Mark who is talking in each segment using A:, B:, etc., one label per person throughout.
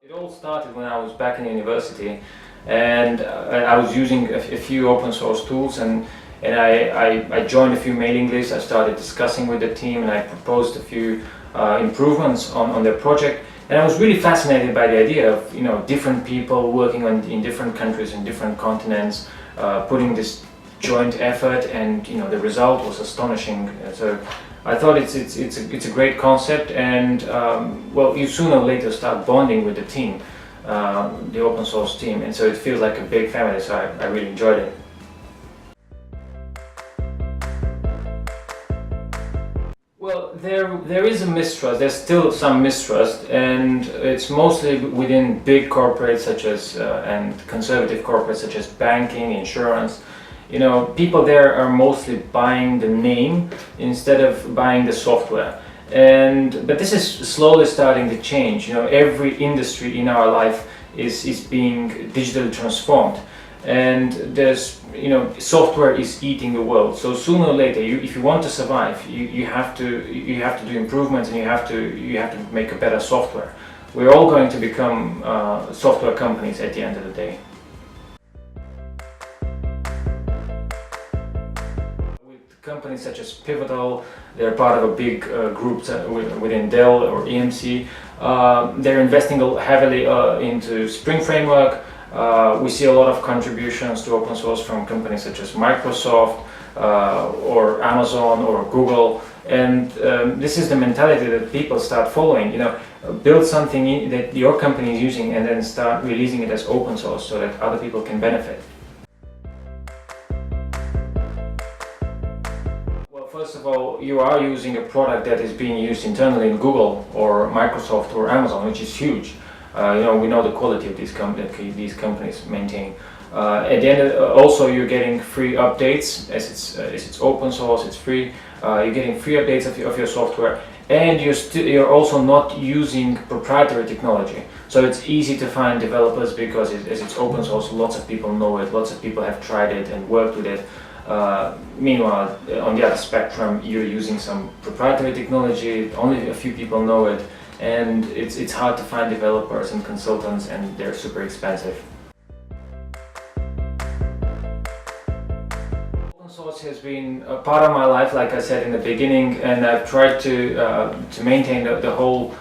A: It all started when I was back in university, and I was using a few open source tools, and I joined a few mailing lists. I started discussing with the team, and I proposed a few improvements on their project. And I was really fascinated by the idea of different people working in different countries and different continents, putting this joint effort, and the result was astonishing. So I thought it's a great concept, and well, you sooner or later start bonding with the team, the open source team, and so it feels like a big family. So I really enjoyed it. Well, there is a mistrust. There's still some mistrust, and it's mostly within big corporates such as and conservative corporates such as banking, insurance. People there are mostly buying the name instead of buying the software. But this is slowly starting to change. Every industry in our life is being digitally transformed, and there's software is eating the world. So sooner or later, if you want to survive, you have to do improvements, and you have to make a better software. We're all going to become software companies at the end of the day. Companies such as Pivotal, they're part of a big group within Dell or EMC. They're investing heavily into Spring Framework. We see a lot of contributions to open source from companies such as Microsoft or Amazon or Google. And this is the mentality that people start following. Build something that your company is using, and then start releasing it as open source so that other people can benefit. First of all, you are using a product that is being used internally in Google or Microsoft or Amazon, which is huge. We know the quality of these companies maintain. At the end, also you're getting free updates as it's open source, it's free. You're getting free updates of your software, and you're also not using proprietary technology. So it's easy to find developers because as it's open source, lots of people know it, lots of people have tried it and worked with it. Meanwhile, on the other spectrum, you're using some proprietary technology, only a few people know it, and it's hard to find developers and consultants, and they're super expensive. Open source has been a part of my life, like I said in the beginning, and I've tried to maintain the whole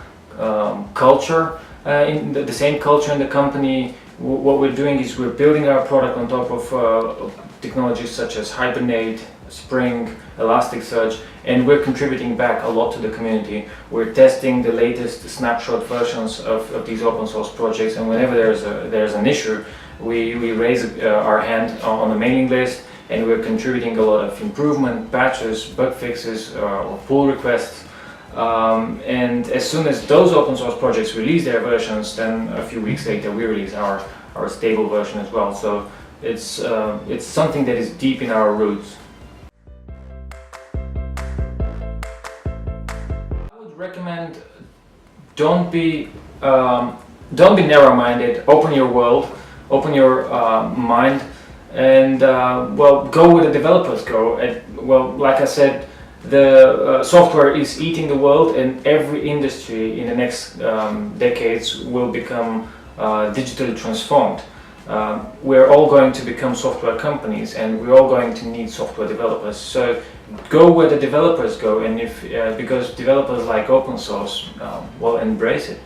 A: culture, in the same culture in the company. What we're doing is we're building our product on top of technologies such as Hibernate, Spring, Elasticsearch, and we're contributing back a lot to the community. We're testing the latest snapshot versions of these open source projects, and whenever there's an issue, we raise our hand on the mailing list, and we're contributing a lot of improvement, patches, bug fixes, or pull requests. And as soon as those open source projects release their versions, then a few weeks later we release our stable version as well. So it's something that is deep in our roots. I would recommend don't be narrow-minded. Open your world, open your mind, and well, go where the developers go. Well, like I said, the software is eating the world, and every industry in the next decades will become digitally transformed. We're all going to become software companies, and we're all going to need software developers. So go where the developers go, and because developers like open source, well, embrace it.